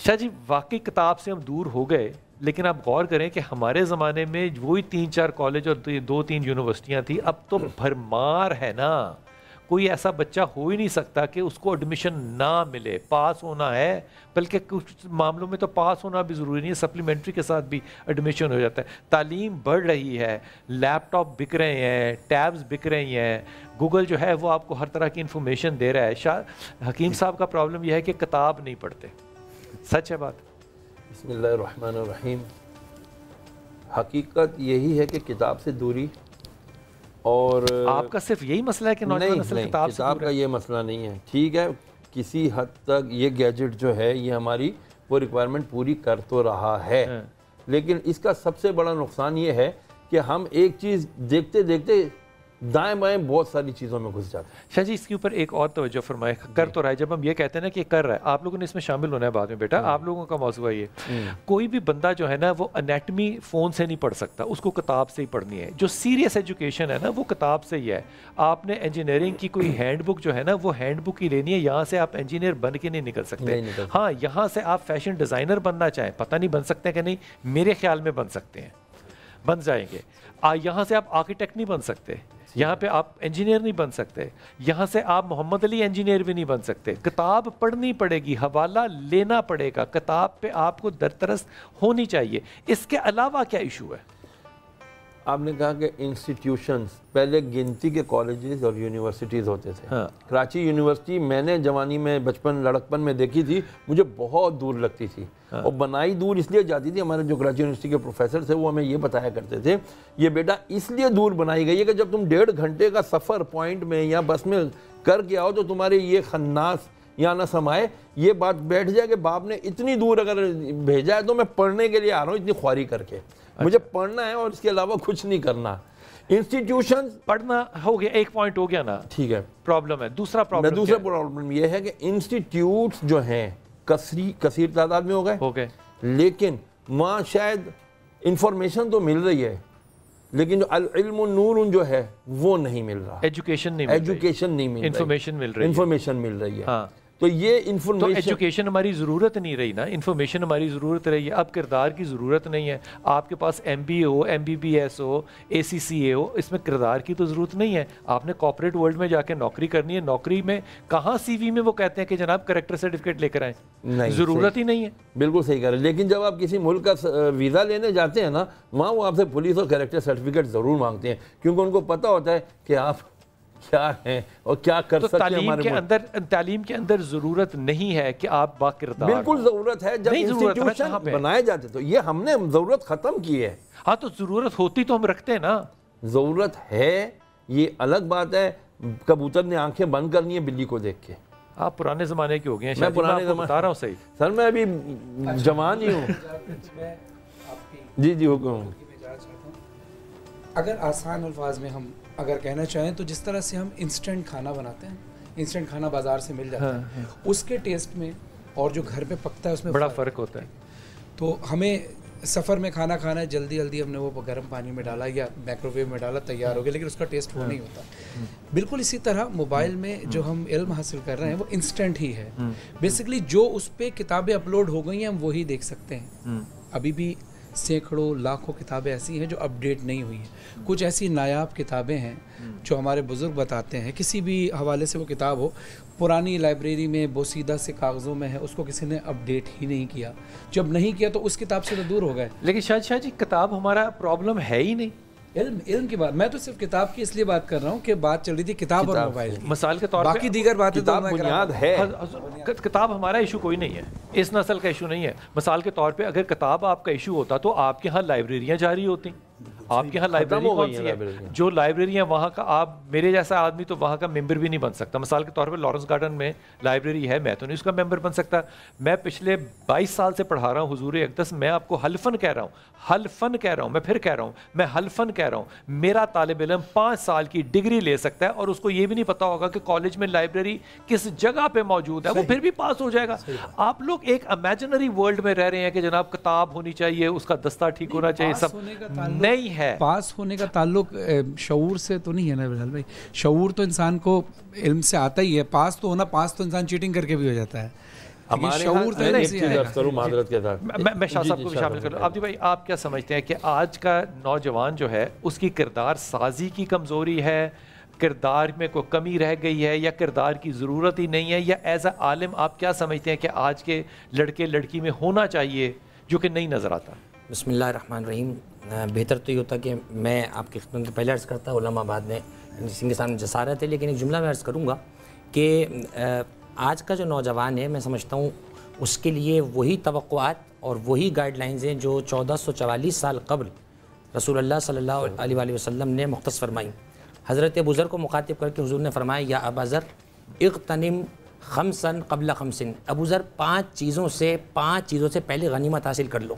شاہ جی واقعی کتاب سے ہم دور ہو گئے، لیکن آپ غور کریں کہ ہمارے زمانے میں وہی 3-4 کالج اور 2-3 یونیورسٹیاں تھیں، اب تو بھرمار ہے نا. کوئی ایسا بچہ ہو ہی نہیں سکتا کہ اس کو ایڈمیشن نہ ملے. پاس ہونا ہے، بلکہ کچھ معاملوں میں تو پاس ہونا بھی ضروری نہیں ہے، سپلیمنٹری کے ساتھ بھی ایڈمیشن ہو جاتا ہے. تعلیم بڑھ رہی ہے، لیپ ٹاپ بک رہے ہیں، ٹیبز بک رہی ہیں، گوگل جو ہے وہ آپ کو ہر طرح کی انفارمیشن دے رہا ہے. شاہ حکیم صاحب کا پرابلم یہ ہے کہ کتاب نہیں پڑھتے. سچ ہے بات؟ بسم اللہ الرحمن الرحیم. حقیقت یہی ہے کہ کتاب سے دوری، اور آپ کا صرف یہی مسئلہ ہے کہ نوجوان نسل کتاب سے دور ہے؟ کا یہ مسئلہ نہیں ہے. ٹھیک ہے، کسی حد تک یہ گیجٹ جو ہے یہ ہماری وہ ریکوائرمنٹ پوری کر تو رہا ہے، لیکن اس کا سب سے بڑا نقصان یہ ہے کہ ہم ایک چیز دیکھتے دیکھتے دائیں بائیں بہت ساری چیزوں میں گھس جاتے ہیں. شاہ جی اس کے اوپر ایک اور توجہ فرمائے، کر تو رہا ہے. جب ہم یہ کہتے ہیں نا کہ کر رہا ہے، آپ لوگوں نے اس میں شامل ہونا ہے بعد میں بیٹا، آپ لوگوں کا موضوع ہے یہ. کوئی بھی بندہ جو ہے نا وہ انیٹمی فون سے نہیں پڑھ سکتا، اس کو کتاب سے ہی پڑھنی ہے. جو سیریس ایجوکیشن ہے نا وہ کتاب سے ہی ہے. آپ نے انجینئرنگ کی کوئی ہینڈ بک جو ہے نا وہ ہینڈ بک ہی لینی ہے. یہاں سے آپ انجینئر بن کے نہیں نکل سکتے. ہاں یہاں سے آپ فیشن ڈیزائنر بننا چاہیں، پتہ نہیں بن سکتے کہ نہیں، میرے خیال میں بن سکتے ہیں، بن جائیں گے. یہاں سے آپ آرکیٹیکٹ نہیں بن سکتے، یہاں پہ آپ انجینئر نہیں بن سکتے، یہاں سے آپ محمد علی انجینئر بھی نہیں بن سکتے. کتاب پڑھنی پڑے گی، حوالہ لینا پڑے گا، کتاب پہ آپ کو درترست ہونی چاہیے. اس کے علاوہ کیا ایشو ہے؟ آپ نے کہا کہ انسٹیٹیوشنز پہلے گنتی کے کالجز اور یونیورسٹیز ہوتے تھے. کراچی یونیورسٹی میں نے جوانی میں بچپن لڑکپن میں دیکھی تھی، مجھے بہت دور لگتی تھی، اور بنائی دور اس لیے جاتی تھی. ہمارے جو کراچی یونیورسٹی کے پروفیسر تھے وہ ہمیں یہ بتایا کرتے تھے، یہ بیٹا اس لیے دور بنائی گئی ہے کہ جب تم 1.5 گھنٹے کا سفر پوائنٹ میں یا بس میں کر کے آؤ تو تمہارے یہ خناس یا نہ سمائے یہ بات بیٹھ جائے کہ باپ نے اتنی دور اگر بھیجا ہے تو میں پڑھنے کے لیے آ رہا ہوں اتنی خواری کر کے، مجھے پڑھنا ہے اور اس کے علاوہ کچھ نہیں کرنا. انسٹیٹیوشن پڑھنا ہو گیا، ایک پوائنٹ ہو گیا نا، ٹھیک ہے. پرابلم ہے. دوسرا پرابلم یہ ہے کہ انسٹیٹیوٹس جو ہیں کثیر تعداد میں ہو گئے، لیکن وہاں شاید انفارمیشن تو مل رہی ہے، لیکن جو العلم نور جو ہے وہ نہیں مل رہا. ایجوکیشن نہیں مل رہی، انفارمیشن مل رہی ہے. ہاں تو یہ انفارمیشن، ایجوکیشن ہماری ضرورت نہیں رہی نا، انفارمیشن ہماری ضرورت رہی ہے. اب کردار کی ضرورت نہیں ہے. آپ کے پاس MBA ہو، MBBS ہو، ACCA ہو، اس میں کردار کی تو ضرورت نہیں ہے. آپ نے کارپوریٹ ورلڈ میں جا کے نوکری کرنی ہے. نوکری میں کہاں CV میں وہ کہتے ہیں کہ جناب کریکٹر سرٹیفکیٹ لے کر آئیں؟ ضرورت ہی نہیں ہے. بالکل صحیح کہہ رہے ہیں. لیکن جب آپ کسی ملک کا ویزا لینے جاتے ہیں نا، وہاں وہ آپ سے پولیس اور کریکٹر سرٹیفکیٹ ضرور مانگتے ہیں، کیونکہ ان کو پتہ ہوتا ہے کہ آپ کیا ہیں اور کیا کر سکتے ہیں. تعلیم کے اندر ضرورت نہیں ہے کہ آپ با کردار. بالکل ضرورت ہے. جب انسٹیٹیوشن بنائے جاتے تو یہ ہم نے ضرورت ختم کی ہے. ہاں تو ضرورت ہوتی تو ہم رکھتے ہیں نا. ضرورت ہے، یہ الگ بات ہے. کبوتر نے آنکھیں بند کرنی ہے بلی کو دیکھ کے. آپ پرانے زمانے کے ہو گئے ہیں. میں پرانے زمانے بتا رہا ہوں. صحیح سر، میں ابھی جوان ہی ہوں. جی حکم. اگر آسان الفاظ میں ہم اگر کہنا چاہیں تو جس طرح سے ہم انسٹنٹ کھانا بناتے ہیں، انسٹنٹ کھانا بازار سے مل جاتا ہے، اس کے ٹیسٹ میں اور جو گھر پہ پکتا ہے اس میں بڑا فرق ہوتا ہے. تو ہمیں سفر میں کھانا کھانا ہے، جلدی ہم نے وہ گرم پانی میں ڈالا یا مائکرو ویو میں ڈالا، تیار ہو گیا، لیکن اس کا ٹیسٹ وہ نہیں ہوتا. بالکل اسی طرح موبائل میں جو ہم علم حاصل کر رہے ہیں وہ انسٹنٹ ہی ہے. بیسکلی جو اس پہ کتابیں اپلوڈ ہو گئی ہیں ہم وہی دیکھ سکتے ہیں. ابھی بھی سینکڑوں لاکھوں کتابیں ایسی ہیں جو اپ ڈیٹ نہیں ہوئی ہیں. کچھ ایسی نایاب کتابیں ہیں جو ہمارے بزرگ بتاتے ہیں، کسی بھی حوالے سے وہ کتاب ہو، پرانی لائبریری میں بوسیدہ سے کاغذوں میں ہے، اس کو کسی نے اپ ڈیٹ ہی نہیں کیا. جب نہیں کیا تو اس کتاب سے تو دور ہو گئے. لیکن شاہ جی کتاب ہمارا پرابلم ہے ہی نہیں. علم کی بات، میں تو صرف کتاب کی اس لیے بات کر رہا ہوں کہ بات چل رہی تھی کتاب اور موبائل کی. مثال کے طور پہ باقی دیگر باتیں تو بنیاد ہے. کتاب ہمارا ایشو کوئی نہیں ہے، اس نسل کا ایشو نہیں ہے. مثال کے طور پہ اگر کتاب آپ کا ایشو ہوتا تو آپ کے ہاں لائبریریاں جاری ہوتی. آپ کے یہاں لائبریری کون سی ہے؟ جو لائبریری ہیں وہاں کا، آپ میرے جیسا آدمی تو وہاں کا ممبر بھی نہیں بن سکتا. مثال کے طور پہ لارنس گارڈن میں لائبریری ہے، میں تو نہیں اس کا ممبر بن سکتا. میں پچھلے 22 سال سے پڑھا رہا ہوں حضور اقدس. میں آپ کو حلفاً کہہ رہا ہوں، میں پھر کہہ رہا ہوں، میں حلفاً کہہ رہا ہوں، میرا طالب علم 5 سال کی ڈگری لے سکتا ہے اور اس کو یہ بھی نہیں پتا ہوگا کہ کالج میں لائبریری کس جگہ پہ موجود ہے، وہ پھر بھی پاس ہو جائے گا. آپ لوگ ایک امیجنری ورلڈ میں رہ رہے ہیں کہ جناب کتاب ہونی چاہیے، اس کا دستہ ٹھیک ہونا چاہیے. سب نہیں ہے. پاس ہونے کا تعلق شعور سے تو نہیں ہے نا بلال بھائی. شعور تو انسان کو علم سے آتا ہی ہے. پاس تو ہونا، پاس تو انسان چیٹنگ کر کے بھی ہو جاتا ہے. ہمارے شعور میں ایک چیز عرض کروں معذرت کے ساتھ، میں شاہ صاحب کو بھی شامل کر لوں. عابدی بھائی آپ کیا سمجھتے ہیں کہ آج کا نوجوان جو ہے اس کی کردار سازی کی کمزوری ہے، کردار میں کوئی کمی رہ گئی ہے، یا کردار کی ضرورت ہی نہیں ہے، یا ایز اے عالم آپ کیا سمجھتے ہیں کہ آج کے لڑکے لڑکی میں ہونا چاہیے جو کہ نہیں نظر آتا؟ بسم اللہ الرحمن الرحیم. بہتر تو یہ ہوتا کہ میں آپ کی خدمت میں پہلے عرض کرتا ہوں، علماء بعد میں جس کے سامنے جسارت ہے، لیکن ایک جملہ میں عرض کروں گا کہ آج کا جو نوجوان ہے میں سمجھتا ہوں اس کے لیے وہی توقعات اور وہی گائیڈ لائنز ہیں جو 1444 سال قبل رسول اللہ صلی اللہ علیہ وآلہ وسلم نے مختص فرمائیں. حضرت ابو ذر کو مخاطب کر کے حضور نے فرمایا یا ابا ذر اغتنم خمسن قبل خمسن، ابو ذر 5 چیزوں سے پہلے غنیمت حاصل کر لو.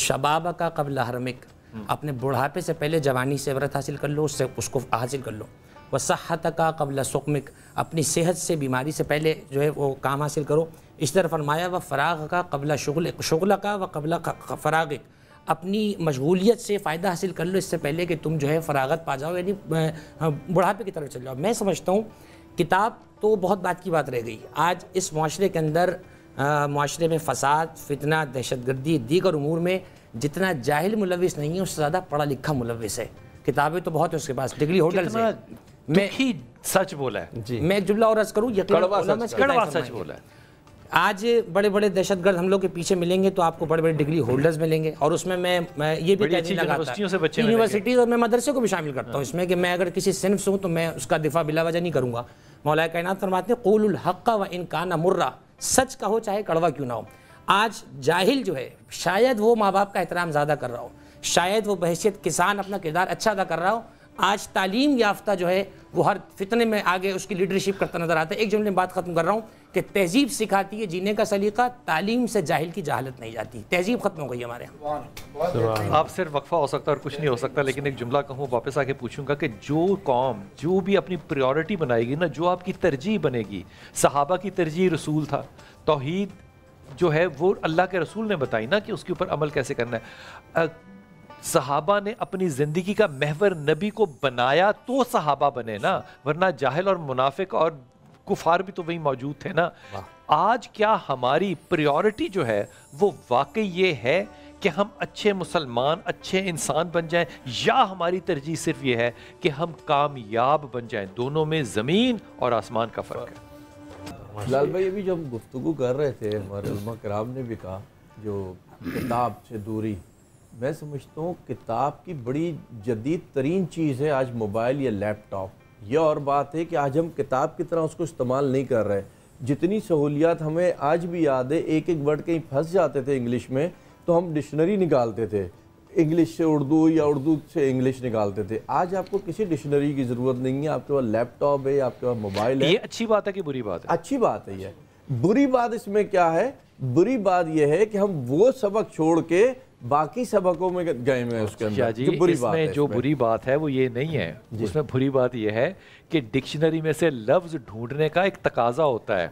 شباب کا قبل حرمک، اپنے بڑھاپے سے پہلے جوانی سے عبرت حاصل کر لو، اس کو حاصل کر لو. وصحت کا قبل سقمک، اپنی صحت سے بیماری سے پہلے جو ہے وہ کام حاصل کرو. اس طرح فرمایا و فراغ کا قبل شغل کا و قبل فراغک، اپنی مشغولیت سے فائدہ حاصل کر لو اس سے پہلے کہ تم جو ہے فراغت پا جاؤ، یعنی بڑھاپے کی طرف چل جاؤ. میں سمجھتا ہوں کتاب تو بہت بات کی بات رہ گئی. آج اس معاشرے کے اندر معاشرے میں فساد، فتنہ، دہشت گردی، دیگر امور میں جتنا جاہل ملوث نہیں ہے اس سے زیادہ پڑھا لکھا ملوث ہے. کتابیں تو بہت ہے اس کے پاس، ڈگری ہولڈرز ہیں. میں ہی سچ بولا ہے، میں ایک جملہ اور عرض کروں، کڑوا سچ بولا ہے. آج بڑے بڑے دہشت گرد ہم لوگ کے پیچھے ملیں گے تو آپ کو بڑے بڑے ڈگری ہولڈرز ملیں گے، اور اس میں میں یہ بھی کہنے لگاتا یونیورسٹیز، اور میں مدرسے کو بھی شامل کرتا ہوں اس میں کہ میں اگر کسی صنف سے ہوں تو میں اس کا دفاع بلا وجہ نہیں کروں گا. مولا کائنات فرماتے ہیں قول الحق و ان کان مرا، سچ کہو چاہے کڑوا کیوں نہ ہو. آج جاہل جو ہے شاید وہ ماں باپ کا احترام زیادہ کر رہا ہو، شاید وہ بحیثیت کسان اپنا کردار اچھا ادا کر رہا ہو. آج تعلیم یافتہ جو ہے وہ ہر فتنے میں آگے اس کی لیڈرشپ کرتا نظر آتا ہے. ایک جملے میں بات ختم کر رہا ہوں کہ تہذیب سکھاتی ہے جینے کا سلیقہ، تعلیم سے جاہل کی جہالت نہیں جاتی. تہذیب ختم ہو گئی ہمارے یہاں. آپ صرف وقفہ ہو سکتا ہے اور کچھ نہیں ہو سکتا، لیکن ایک جملہ کہوں واپس آ کے پوچھوں گا کہ جو قوم جو بھی اپنی پریورٹی بنائے گی نا، جو آپ کی ترجیح بنے گی، صحابہ کی ترجیح رسول تھا، توحید جو ہے وہ اللہ کے رسول نے بتائی نا کہ اس کے اوپر عمل کیسے کرنا ہے. صحابہ نے اپنی زندگی کا محور نبی کو بنایا تو صحابہ بنے نا، ورنہ جاہل اور منافق اور کفار بھی تو وہی موجود تھے نا. آج کیا ہماری پریورٹی جو ہے وہ واقعی یہ ہے کہ ہم اچھے مسلمان، اچھے انسان بن جائیں، یا ہماری ترجیح صرف یہ ہے کہ ہم کامیاب بن جائیں؟ دونوں میں زمین اور آسمان کا فرق ہے. لال بھائی ابھی جو ہم گفتگو کر رہے تھے، ہمارے علماء کرام نے بھی کہا جو کتاب سے دوری، میں سمجھتا ہوں کتاب کی بڑی جدید ترین چیز ہے آج موبائل یا لیپ ٹاپ. یہ اور بات ہے کہ آج ہم کتاب کی طرح اس کو استعمال نہیں کر رہے. جتنی سہولیات ہمیں آج بھی یاد ہے، ایک ایک ورڈ کہیں پھنس جاتے تھے انگلش میں تو ہم ڈکشنری نکالتے تھے، انگلش سے اردو یا اردو سے انگلش نکالتے تھے. آج آپ کو کسی ڈکشنری کی ضرورت نہیں ہے، آپ کے پاس لیپ ٹاپ ہے، آپ کے پاس موبائل ہے. یہ اچھی بات ہے کہ بری بات ہے؟ اچھی بات ہے. یہ بری بات اس میں کیا ہے؟ بری بات یہ ہے کہ ہم وہ سبق چھوڑ کے باقی سبقوں میں گئے میں اس کے اندر. جی اس میں جو بری بات ہے وہ یہ نہیں ہے، اس میں بری بات یہ ہے کہ ڈکشنری میں سے لفظ ڈھونڈنے کا ایک تقاضا ہوتا ہے.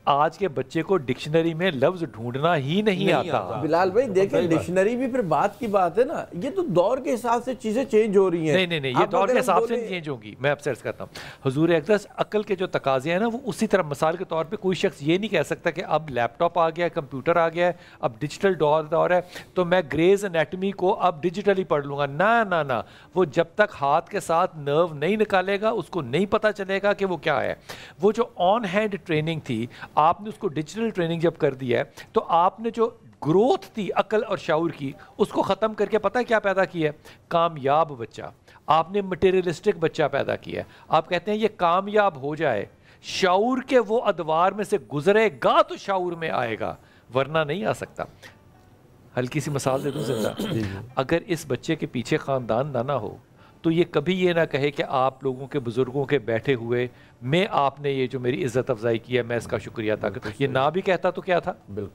آج کے بچے کو ڈکشنری میں لفظ ڈھونڈنا ہی نہیں آتا. بلال بھائی دیکھیں ڈکشنری بھی پھر بات کی بات ہے نا، یہ تو دور کے حساب سے چیزیں چینج ہو رہی ہیں. نہیں یہ دور کے حساب سے چینج ہوگی. میں اب سرچ کرتا ہوں حضور اقدس عقل کے جو تقاضے ہیں نا وہ اسی طرح. مثال کے طور پہ کوئی شخص یہ نہیں کہہ سکتا کہ اب لیپ ٹاپ آ گیا ہے، کمپیوٹر آ گیا ہے، اب ڈیجیٹل دور ہے تو میں گریز انیٹمی کو اب ڈیجیٹلی پڑھ لوں گا. نہ وہ جب تک ہاتھ کے ساتھ نرو نہیں نکالے گا اس کو نہیں پتا چلے گا کہ وہ کیا ہے. وہ جو آن ہینڈ ٹریننگ تھی آپ نے اس کو ڈیجیٹل ٹریننگ جب کر دیا ہے تو آپ نے جو گروتھ تھی عقل اور شعور کی اس کو ختم کر کے پتہ کیا پیدا کیا ہے؟ کامیاب بچہ. آپ نے مٹیریلسٹک بچہ پیدا کیا ہے. آپ کہتے ہیں یہ کامیاب ہو جائے، شعور کے وہ ادوار میں سے گزرے گا تو شعور میں آئے گا، ورنہ نہیں آ سکتا. ہلکی سی مثال دے دوں زندہ، اگر اس بچے کے پیچھے خاندان نہ ہو تو یہ کبھی یہ نہ کہے کہ آپ لوگوں کے بزرگوں کے بیٹھے ہوئے میں آپ نے یہ جو میری عزت افزائی کی ہے میں اس کا شکریہ ادا کرتا ہوں. یہ نہ بھی کہتا تو کیا تھا؟ بالکل